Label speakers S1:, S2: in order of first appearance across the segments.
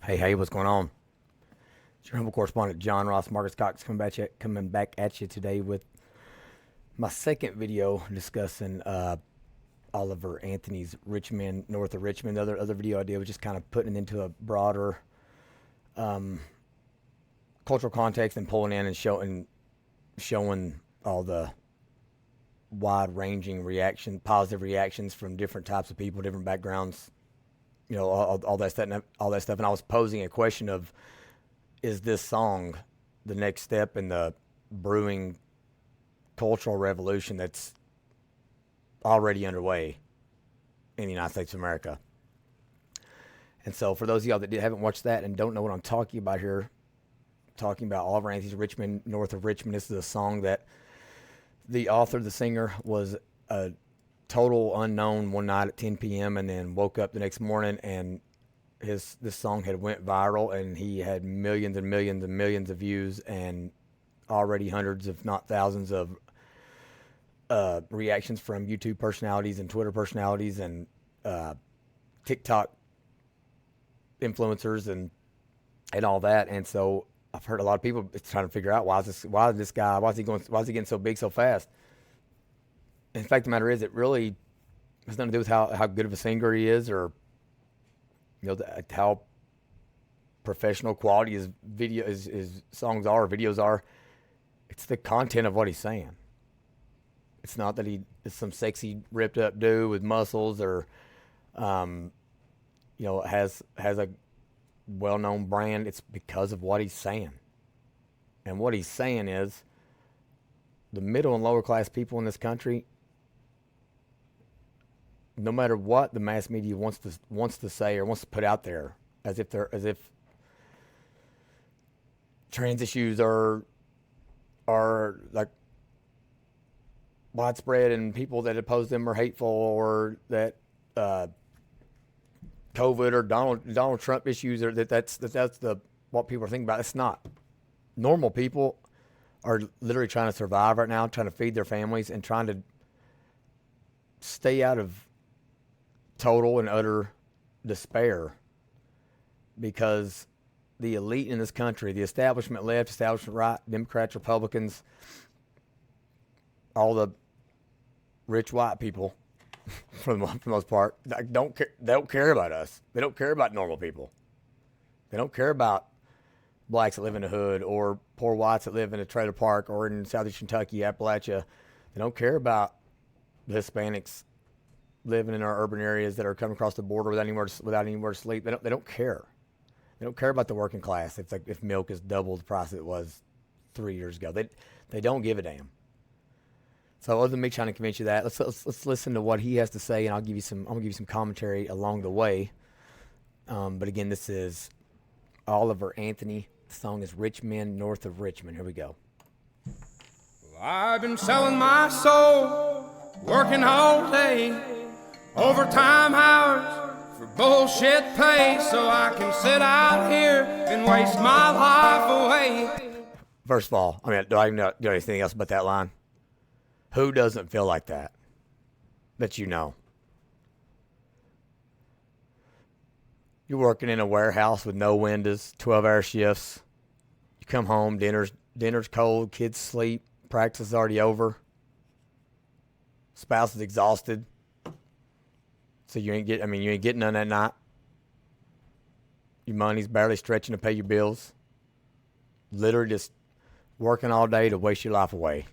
S1: Hey, what's going on? It's your humble correspondent, John Ross Marcus Cox, coming back at you today with my second video discussing Oliver Anthony's "Men North of Richmond." The other video I did was just kind of putting it into a broader cultural context and pulling in and showing all the wide-ranging positive reactions from different types of people, different backgrounds, all that stuff, and I was posing a question of, is this song the next step in the brewing cultural revolution that's already underway in the United States of America? And so for those of y'all that haven't watched that and don't know what I'm talking about here, talking about Oliver Anthony's Men North of Richmond, this is a song that the author, the singer, was a total unknown one night at 10 p.m. and then woke up the next morning and this song had went viral and he had millions and millions and millions of views and already hundreds, if not thousands, of reactions from YouTube personalities and Twitter personalities and TikTok influencers and all that. And so I've heard a lot of people trying to figure out why is he getting so big so fast? In fact, the matter is, it really has nothing to do with how good of a singer he is, or how professional quality his songs are, or videos are. It's the content of what he's saying. It's not that he is some sexy ripped up dude with muscles, or has a well-known brand. It's because of what he's saying. And what he's saying is the middle and lower class people in this country, no matter what the mass media wants to say or wants to put out there, as if trans issues are like widespread and people that oppose them are hateful, or that COVID or Donald Trump issues are that's what people are thinking about. It's not. Normal people are literally trying to survive right now, trying to feed their families, and trying to stay out of total and utter despair, because the elite in this country, the establishment left, establishment right, Democrats, Republicans, all the rich white people, for the most part, they don't care about us. They don't care about normal people. They don't care about blacks that live in the hood, or poor whites that live in a trailer park, or in southeast Kentucky, Appalachia. They don't care about the Hispanics living in our urban areas that are coming across the border without anywhere to sleep. They don't care. They don't care about the working class. It's like if milk is double the price it was 3 years ago. They don't give a damn. So other than me trying to convince you that, let's listen to what he has to say, and I'm gonna give you some commentary along the way. But again, this is Oliver Anthony. The song is Men North of Richmond. Here we go.
S2: Well, I've been selling my soul, working all day, overtime hours for bullshit pay, so I can sit out here and waste my life away.
S1: First of all, do I even do anything else but that line? Who doesn't feel like that? That you know. You're working in a warehouse with no windows, 12-hour shifts. You come home, dinner's cold, kids sleep, practice is already over. Spouse is exhausted. So you ain't getting none that night. Your money's barely stretching to pay your bills. Literally just working all day to waste your life away.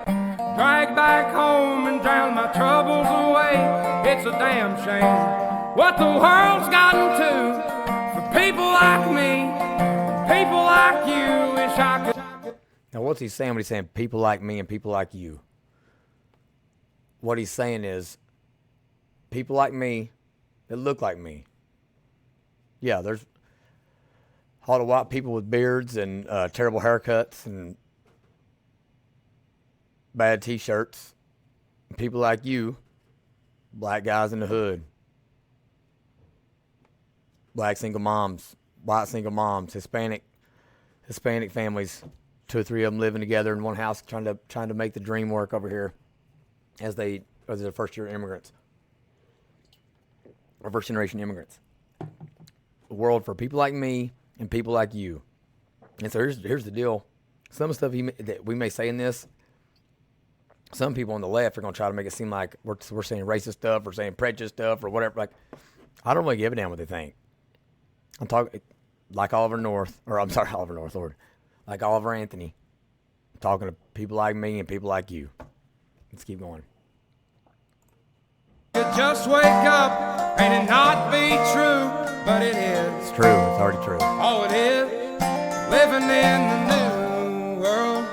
S2: Drag back home and drown my troubles away. It's a damn shame what the world's gotten to for people like me, people like you. Wish I could.
S1: Now what's he saying when he's saying people like me and people like you? What he's saying is people like me that look like me. Yeah, there's a lot of white people with beards and terrible haircuts and bad T-shirts. People like you, black guys in the hood, black single moms, white single moms, Hispanic families, 2 or 3 of them living together in one house, trying to make the dream work over here, as they're first-year immigrants or first-generation immigrants. world for people like me and people like you. And so here's the deal. Some of the stuff that we may say in this, some people on the left are going to try to make it seem like we're saying racist stuff or saying prejudice stuff or whatever. Like, I don't really give a damn what they think. I'm talking like Oliver North, Lord. Like Oliver Anthony. I'm talking to people like me and people like you. Let's keep going.
S2: You just wake up and it not be true, but it is.
S1: It's true. It's already true.
S2: Oh, it is. Living in the new world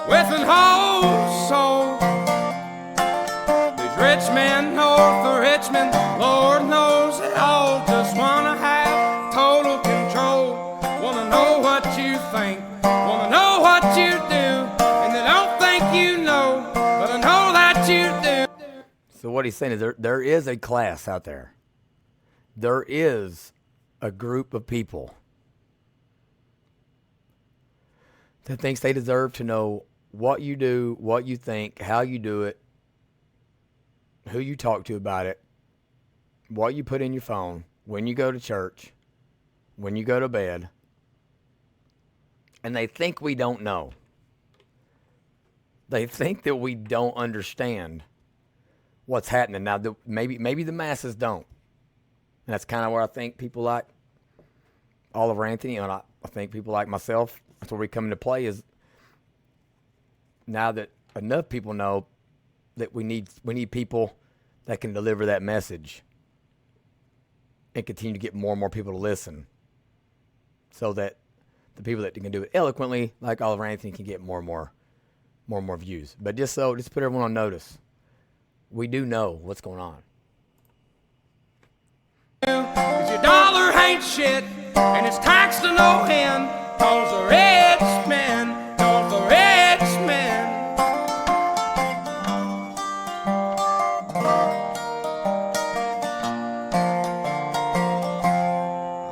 S2: with an whole soul. These rich men north of Richmond, Lord knows they all just wanna have total control. Wanna know what you think, wanna know what you do, and they don't think you know, but I know that you do.
S1: So what he's saying is there is a class out there. There is a group of people that thinks they deserve to know what you do, what you think, how you do it, who you talk to about it, what you put in your phone, when you go to church, when you go to bed. And they think we don't know. They think that we don't understand what's happening. Now, maybe the masses don't. And that's kind of where I think people like Oliver Anthony, and I think people like myself, that's where we come into play, is now that enough people know that we need people that can deliver that message and continue to get more and more people to listen, so that the people that can do it eloquently, like Oliver Anthony, can get more and more views. But just put everyone on notice. We do know what's going on.
S2: 'Cause your dollar ain't shit, and it's taxed to no end, 'cause the rich men, north of Richmond.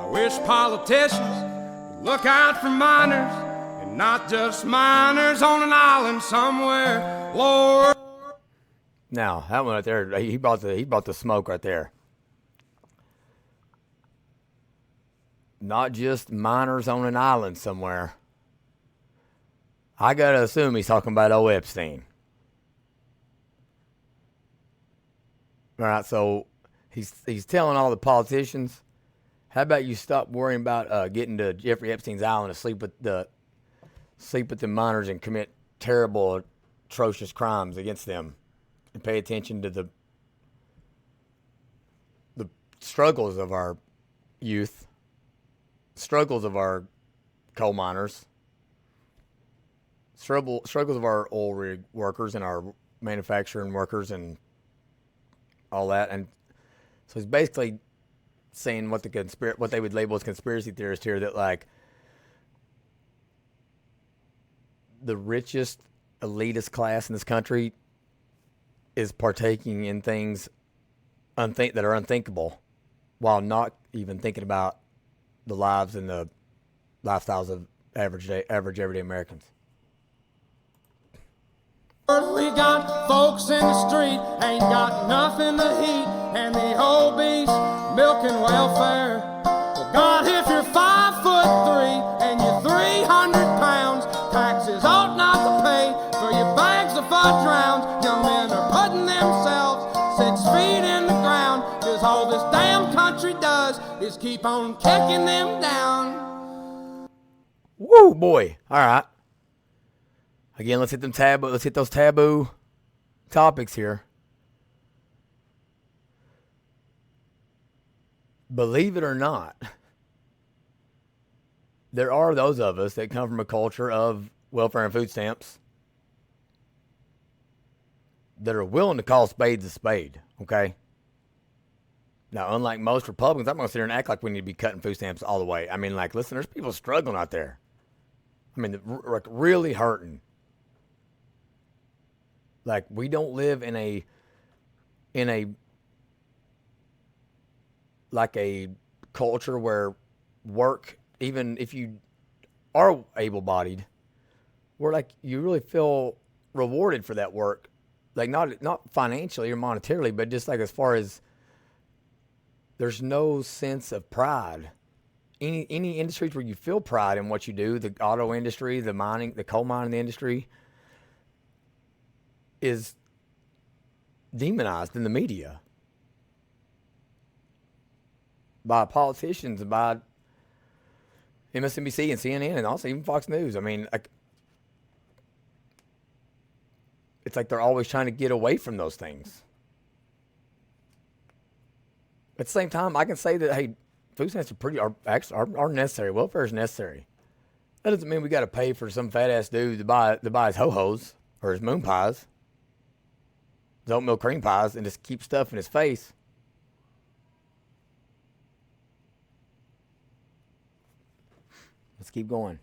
S2: I wish politicians would look out for miners, and not just miners on an island somewhere, Lord.
S1: Now, that one right there, he brought the smoke right there. Not just miners on an island somewhere. I gotta assume he's talking about old Epstein. All right, so he's telling all the politicians, how about you stop worrying about getting to Jeffrey Epstein's island to sleep with the miners and commit terrible, atrocious crimes against them, and pay attention to the struggles of our youth, struggles of our coal miners, struggles of our oil rig workers and our manufacturing workers and all that. And so he's basically saying what they would label as conspiracy theorists here, that like the richest elitist class in this country is partaking in things that are unthinkable, while not even thinking about the lives and the lifestyles of average everyday Americans.
S2: We got folks in the street, ain't got nothing to eat, and the whole beast milking welfare. Well, God, if you're 5'3" and you're 300 pounds, taxes ought not to pay for your bags of fudge rounds. Young men are putting themselves 6 feet in the ground, 'cause all this damn country does is keep on kicking them down.
S1: Woo, boy. All right. Again, let's hit those taboo topics here. Believe it or not, there are those of us that come from a culture of welfare and food stamps that are willing to call spades a spade, okay? Now, unlike most Republicans, I'm going to sit here and act like we need to be cutting food stamps all the way. I mean, like, listen, there's people struggling out there. I mean, really hurting. Like, we don't live in a culture where work, even if you are able-bodied, where like you really feel rewarded for that work, like not financially or monetarily, but just like as far as there's no sense of pride. Any industries where you feel pride in what you do, the auto industry, the mining, the coal mining industry, is demonized in the media by politicians and by MSNBC and CNN and also even Fox News. I mean, it's like they're always trying to get away from those things. At the same time, I can say that, hey, food stamps are necessary. Welfare is necessary. That doesn't mean we got to pay for some fat ass dude to buy his ho-hos or his moon pies, his oatmeal cream pies, and just keep stuff in his face. Let's keep going.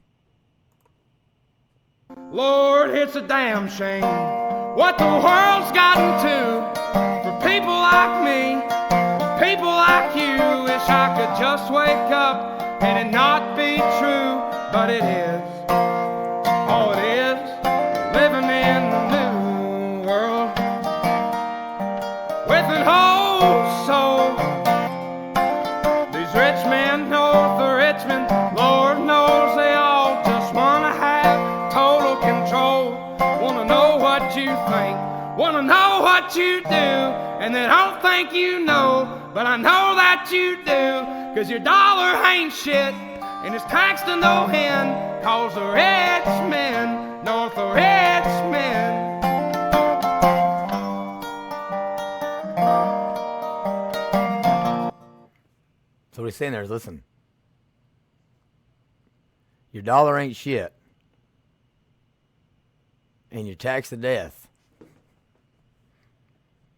S2: Lord, it's a damn shame what the world's gotten to for people like me, people like you. Wish I could just wake up and it not be true, but it is. Oh, it is living in the new world with an whole soul. These rich men north of Richmond, Lord knows they all just wanna have total control. Wanna know what you think, wanna know what you do, and they don't think you know, but I know that you do, 'cause your dollar ain't shit, and it's taxed to no end, 'cause the rich men north of Richmond.
S1: So what he's saying there is, listen, your dollar ain't shit, and you're taxed to death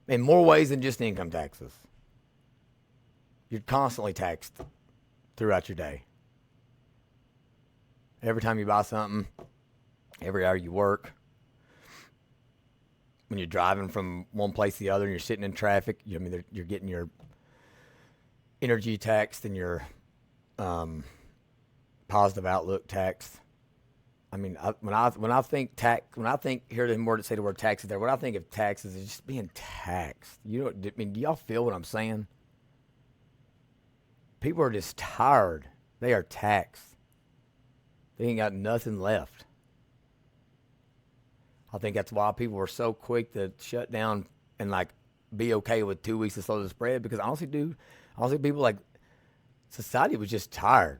S1: in more ways than just income taxes. You're constantly taxed throughout your day. Every time you buy something, every hour you work, when you're driving from one place to the other and you're sitting in traffic, you're getting your energy taxed and your positive outlook taxed. I mean, when I think hear the word say the word taxes there, what I think of taxes is just being taxed. I mean, do y'all feel what I'm saying? People are just tired. They are taxed. They ain't got nothing left. I think that's why people were so quick to shut down and like be okay with 2 weeks of slow to spread, because honestly, people like society was just tired.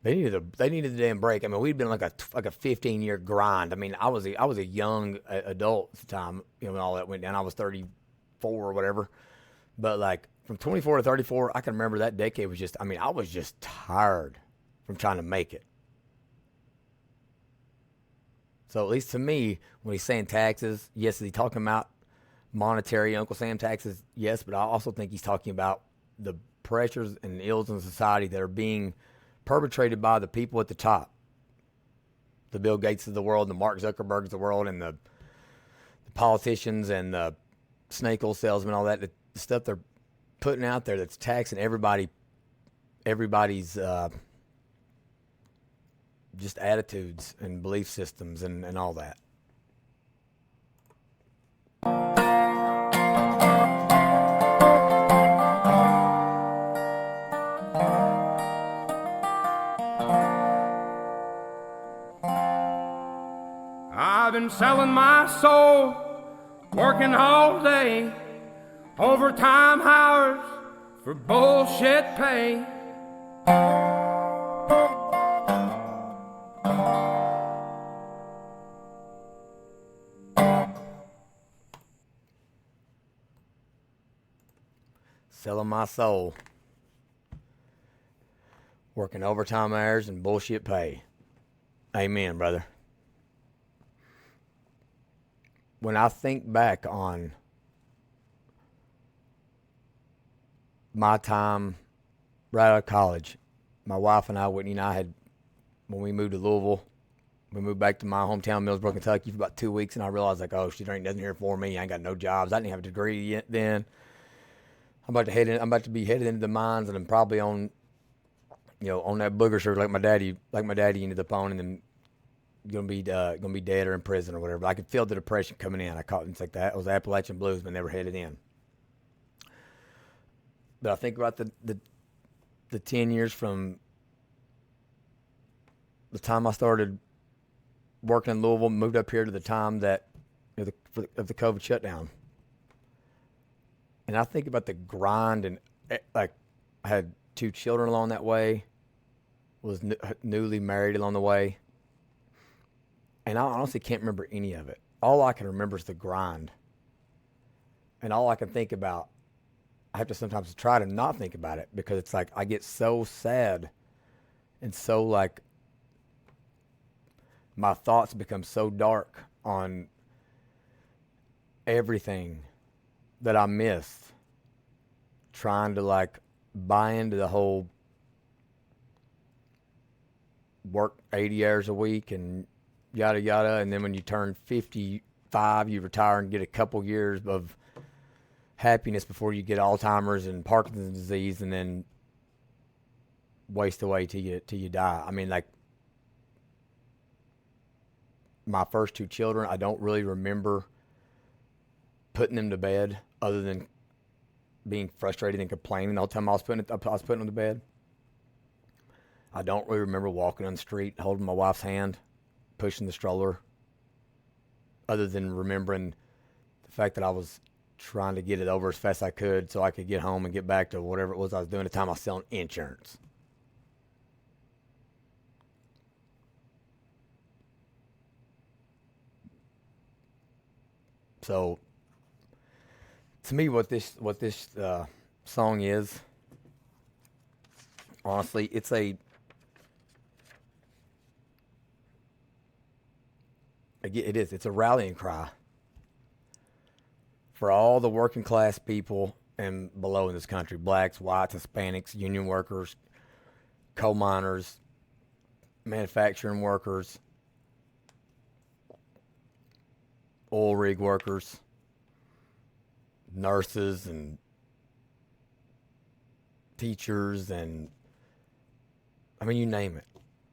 S1: They needed a damn break. I mean, we'd been like a 15-year grind. I mean, I was a young adult at the time, when all that went down. I was 34 or whatever. But like from 24 to 34, I can remember that decade was just, I was just tired from trying to make it. So at least to me, when he's saying taxes, yes, is he talking about monetary Uncle Sam taxes? Yes, but I also think he's talking about the pressures and ills in society that are being perpetrated by the people at the top, the Bill Gates of the world, the Mark Zuckerbergs of the world, and the politicians and the snake oil salesmen, all that, the stuff they're putting out there that's taxing everybody's just attitudes and belief systems and all that.
S2: I've been selling my soul, working all day, overtime hours for bullshit pay.
S1: Selling my soul, working overtime hours and bullshit pay. Amen, brother. When I think back on my time right out of college, my wife and I, Whitney and I, when we moved to Louisville, we moved back to my hometown, Millsboro, Kentucky, for about 2 weeks, and I realized, like, oh, shit, there ain't nothing here for me. I ain't got no jobs. I didn't have a degree yet then. I'm about to be headed into the mines, and I'm probably on that booger shirt like my daddy ended up on, and then gonna be dead or in prison or whatever. I could feel the depression coming in. I caught it's like that. It was Appalachian Blues, but never headed in. But I think about the 10 years from the time I started working in Louisville, moved up here to the time that of the COVID shutdown. And I think about the grind and like I had 2 children along that way, was newly married along the way. And I honestly can't remember any of it. All I can remember is the grind. And all I can think about, I have to sometimes try to not think about it because it's like I get so sad and so like my thoughts become so dark on everything that I missed trying to like buy into the whole work 80 hours a week and yada yada, and then when you turn 55 you retire and get a couple years of happiness before you get Alzheimer's and Parkinson's disease and then waste away till you die. I mean, like my first 2 children, I don't really remember putting them to bed other than being frustrated and complaining all the time I was putting them to bed. I don't really remember walking on the street, holding my wife's hand, pushing the stroller, other than remembering the fact that I was trying to get it over as fast as I could so I could get home and get back to whatever it was I was doing at the time I was selling insurance. So, to me, what this song is, honestly, it is. It's a rallying cry for all the working class people and below in this country: blacks, whites, Hispanics, union workers, coal miners, manufacturing workers, oil rig workers, nurses, and teachers, and I mean, you name it.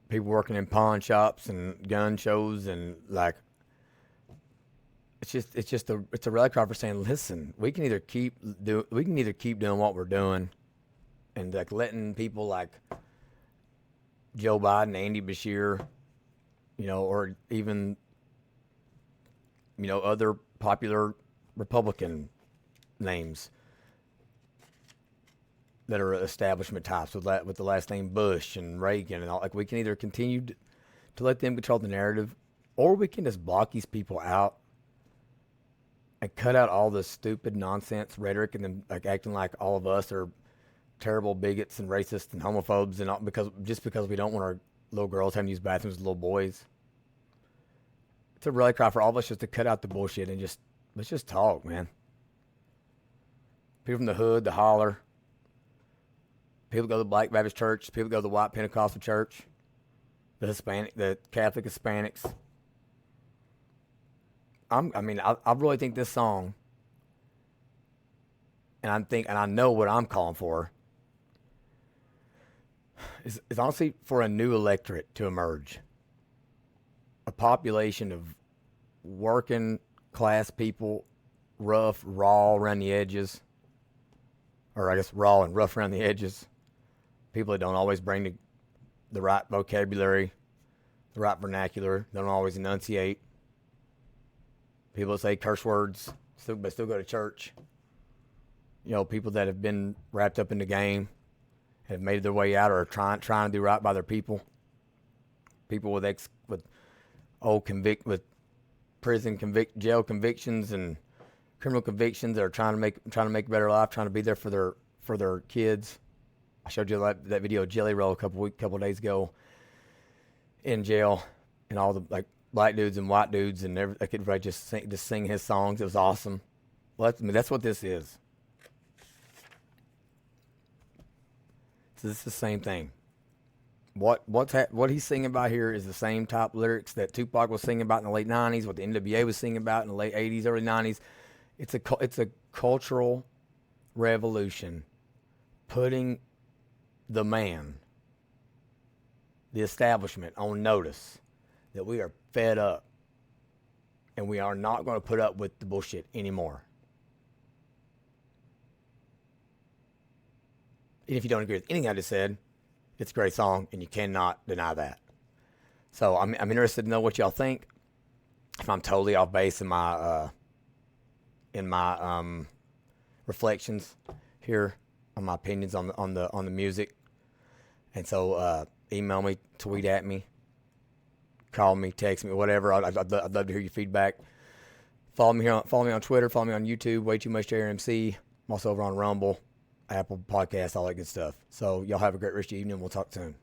S1: People working in pawn shops and gun shows, and like it's a rally cry for saying, listen, we can either keep doing what we're doing, and like letting people like Joe Biden, Andy Beshear, or even other popular Republican names that are establishment types with the last name Bush and Reagan and all. Like, we can either continue to let them control the narrative, or we can just block these people out and cut out all the stupid nonsense rhetoric and then like acting like all of us are terrible bigots and racists and homophobes and all because we don't want our little girls having to use bathrooms with little boys. It's a rally cry for all of us just to cut out the bullshit and let's just talk, man. People from the hood, the holler. People go to the Black Baptist Church. People go to the White Pentecostal Church. The Catholic Hispanics. I really think this song, and I know what I'm calling for, is honestly for a new electorate to emerge. A population of working class people, rough, raw around the edges, or I guess raw and rough around the edges. People that don't always bring the right vocabulary, the right vernacular, don't always enunciate. People that say curse words, but still go to church. People that have been wrapped up in the game, have made their way out, or are trying to do right by their people. People with jail convictions and criminal convictions that are trying to make a better life, trying to be there for their kids. I showed you that video of Jelly Roll a couple days ago in jail, and all the like black dudes and white dudes and everybody just sing his songs. It was awesome. Well, that's what this is. So this is the same thing. What he's singing about here is the same type lyrics that Tupac was singing about in the late 90s, what the NWA was singing about in the late 80s, early 90s. It's a cultural revolution, putting the man, the establishment, on notice that we are fed up and we are not going to put up with the bullshit anymore. if you don't agree with anything I just said, it's a great song, and you cannot deny that. So I'm interested to know what y'all think. If I'm totally off base in my reflections here on my opinions on the music, and so email me, tweet at me, call me, text me, whatever. I'd love to hear your feedback. Follow me on Twitter. Follow me on YouTube. Way Too Much JRMC. I'm also over on Rumble, Apple Podcasts, all that good stuff. So y'all have a great rest of your evening. We'll talk soon.